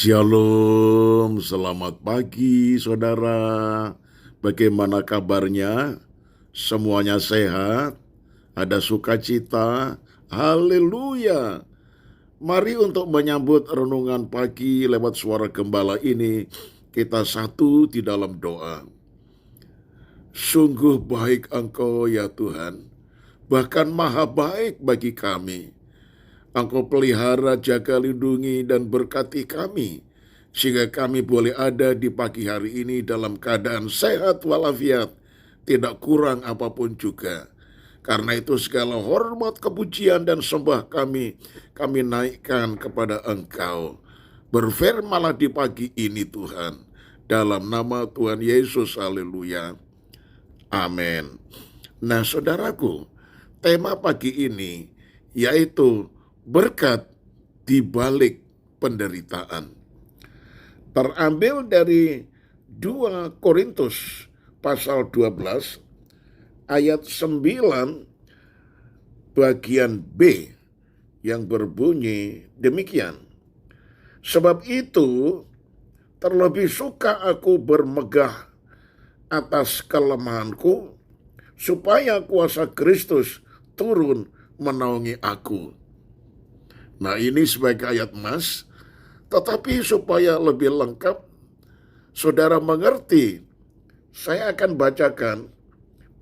Shalom, selamat pagi saudara. Bagaimana kabarnya? Semuanya sehat? Ada sukacita? Haleluya. Mari untuk menyambut renungan pagi lewat suara gembala ini, kita satu di dalam doa. Sungguh baik Engkau ya Tuhan, bahkan maha baik bagi kami. Engkau pelihara, jaga, lindungi, dan berkati kami, sehingga kami boleh ada di pagi hari ini dalam keadaan sehat walafiat, tidak kurang apapun juga. Karena itu segala hormat, kepujian, dan sembah kami naikkan kepada Engkau. Berfirmanlah di pagi ini Tuhan, dalam nama Tuhan Yesus, haleluya. Amin. Nah saudaraku, tema pagi ini yaitu berkat di balik penderitaan. Terambil dari 2 Korintus pasal 12 ayat 9 bagian B yang berbunyi demikian. Sebab itu terlebih suka aku bermegah atas kelemahanku, supaya kuasa Kristus turun menaungi aku. Nah ini sebagai ayat emas, tetapi supaya lebih lengkap, saudara mengerti, saya akan bacakan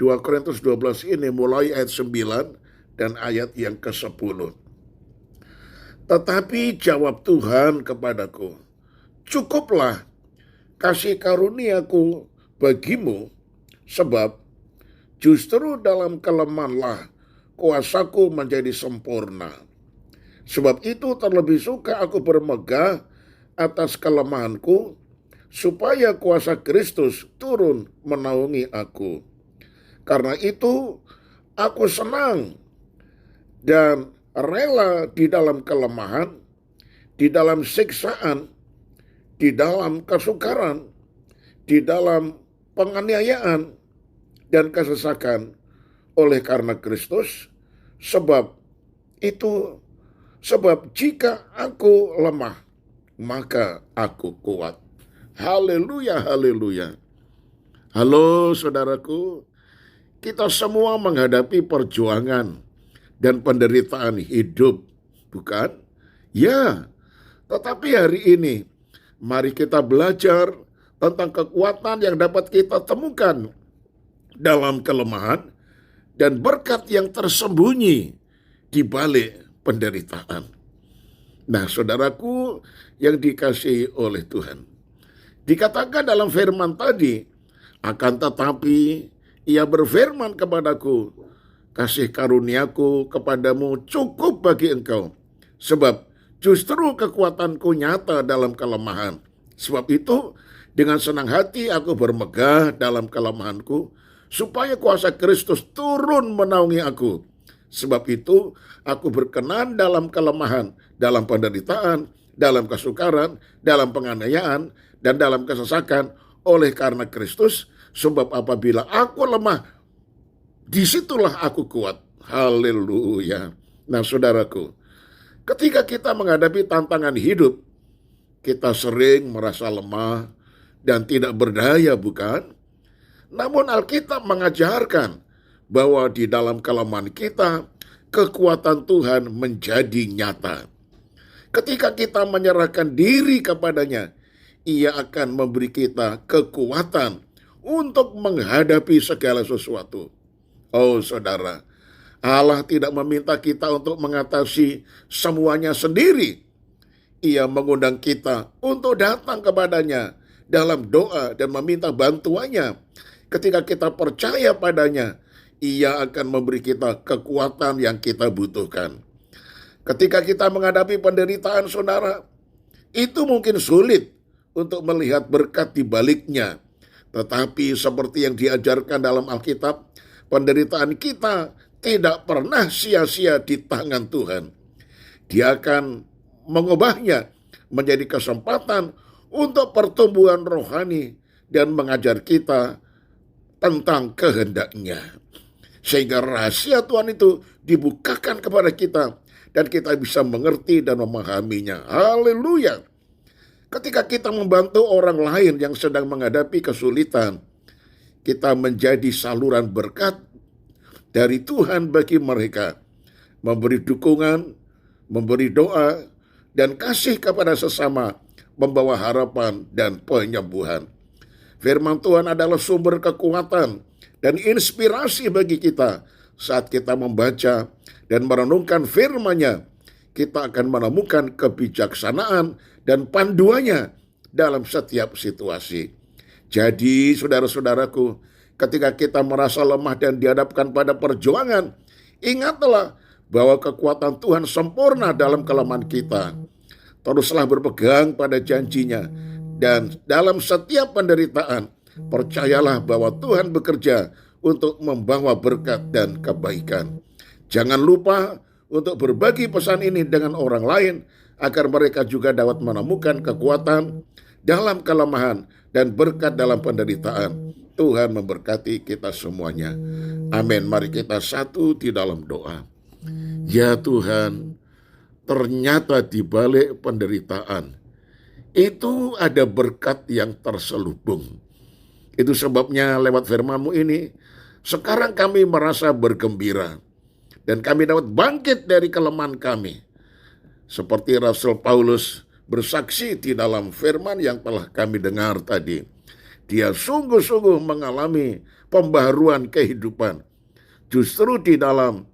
2 Korintus 12 ini mulai ayat 9 dan ayat yang ke-10. Tetapi jawab Tuhan kepadaku, cukuplah kasih karuniaku bagimu, sebab justru dalam kelemahanlah kuasaku menjadi sempurna. Sebab itu terlebih suka aku bermegah atas kelemahanku, supaya kuasa Kristus turun menaungi aku. Karena itu aku senang dan rela di dalam kelemahan, di dalam siksaan, di dalam kesukaran, di dalam penganiayaan dan kesesakan oleh karena Kristus. Sebab jika aku lemah, maka aku kuat. Haleluya, haleluya. Halo saudaraku, kita semua menghadapi perjuangan dan penderitaan hidup, bukan? Ya, tetapi hari ini, mari kita belajar tentang kekuatan yang dapat kita temukan dalam kelemahan dan berkat yang tersembunyi di balik penderitaan. Nah, saudaraku yang dikasihi oleh Tuhan, dikatakan dalam firman tadi, akan tetapi ia berfirman kepadaku, kasih karuniaku kepadamu cukup bagi engkau, sebab justru kekuatanku nyata dalam kelemahan. Sebab itu dengan senang hati aku bermegah dalam kelemahanku, supaya kuasa Kristus turun menaungi aku. Sebab itu aku berkenan dalam kelemahan, dalam penderitaan, dalam kesukaran, dalam penganiayaan, dan dalam kesesakan oleh karena Kristus. Sebab apabila aku lemah, disitulah aku kuat. Haleluya. Nah saudaraku, ketika kita menghadapi tantangan hidup, kita sering merasa lemah dan tidak berdaya, bukan? Namun Alkitab mengajarkan bahwa di dalam kelemahan kita, kekuatan Tuhan menjadi nyata. Ketika kita menyerahkan diri kepadanya, Ia akan memberi kita kekuatan untuk menghadapi segala sesuatu. Oh saudara, Allah tidak meminta kita untuk mengatasi semuanya sendiri. Ia mengundang kita untuk datang kepadanya dalam doa dan meminta bantuannya. Ketika kita percaya padanya, Ia akan memberi kita kekuatan yang kita butuhkan. Ketika kita menghadapi penderitaan saudara, itu mungkin sulit untuk melihat berkat di baliknya. Tetapi seperti yang diajarkan dalam Alkitab, penderitaan kita tidak pernah sia-sia di tangan Tuhan. Dia akan mengubahnya menjadi kesempatan untuk pertumbuhan rohani dan mengajar kita tentang kehendak-Nya. Sehingga rahasia Tuhan itu dibukakan kepada kita dan kita bisa mengerti dan memahaminya. Haleluya. Ketika kita membantu orang lain yang sedang menghadapi kesulitan, kita menjadi saluran berkat dari Tuhan bagi mereka, memberi dukungan, memberi doa, dan kasih kepada sesama, membawa harapan dan penyembuhan. Firman Tuhan adalah sumber kekuatan dan inspirasi bagi kita. Saat kita membaca dan merenungkan firman-Nya, kita akan menemukan kebijaksanaan dan panduannya dalam setiap situasi. Jadi, saudara-saudaraku, ketika kita merasa lemah dan dihadapkan pada perjuangan, ingatlah bahwa kekuatan Tuhan sempurna dalam kelemahan kita. Teruslah berpegang pada janji-Nya, dan dalam setiap penderitaan, percayalah bahwa Tuhan bekerja untuk membawa berkat dan kebaikan. Jangan lupa untuk berbagi pesan ini dengan orang lain, agar mereka juga dapat menemukan kekuatan dalam kelemahan dan berkat dalam penderitaan. Tuhan memberkati kita semuanya. Amin. Mari kita satu di dalam doa. Ya Tuhan, ternyata di balik penderitaan itu ada berkat yang terselubung. Itu sebabnya lewat firman-Mu ini, sekarang kami merasa bergembira. Dan kami dapat bangkit dari kelemahan kami. Seperti Rasul Paulus bersaksi di dalam firman yang telah kami dengar tadi. Dia sungguh-sungguh mengalami pembaharuan kehidupan. Justru di dalam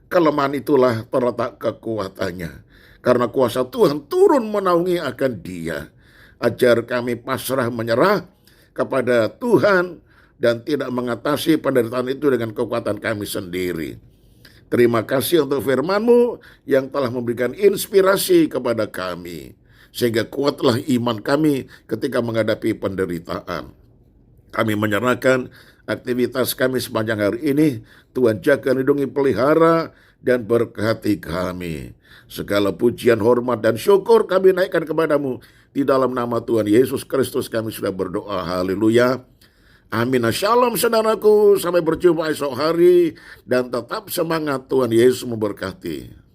kelemahan itulah terletak kekuatannya. Karena kuasa Tuhan turun menaungi akan dia. Ajar kami pasrah menyerah kepada Tuhan dan tidak mengatasi penderitaan itu dengan kekuatan kami sendiri. Terima kasih untuk firman-Mu yang telah memberikan inspirasi kepada kami. Sehingga kuatlah iman kami ketika menghadapi penderitaan. Kami menyerahkan aktivitas kami sepanjang hari ini. Tuhan jaga, lindungi, pelihara, dan berkati kami. Segala pujian, hormat, dan syukur kami naikkan kepadamu. Di dalam nama Tuhan Yesus Kristus kami sudah berdoa. Haleluya. Amin. Shalom saudaraku. Sampai berjumpa esok hari. Dan tetap semangat. Tuhan Yesus memberkati.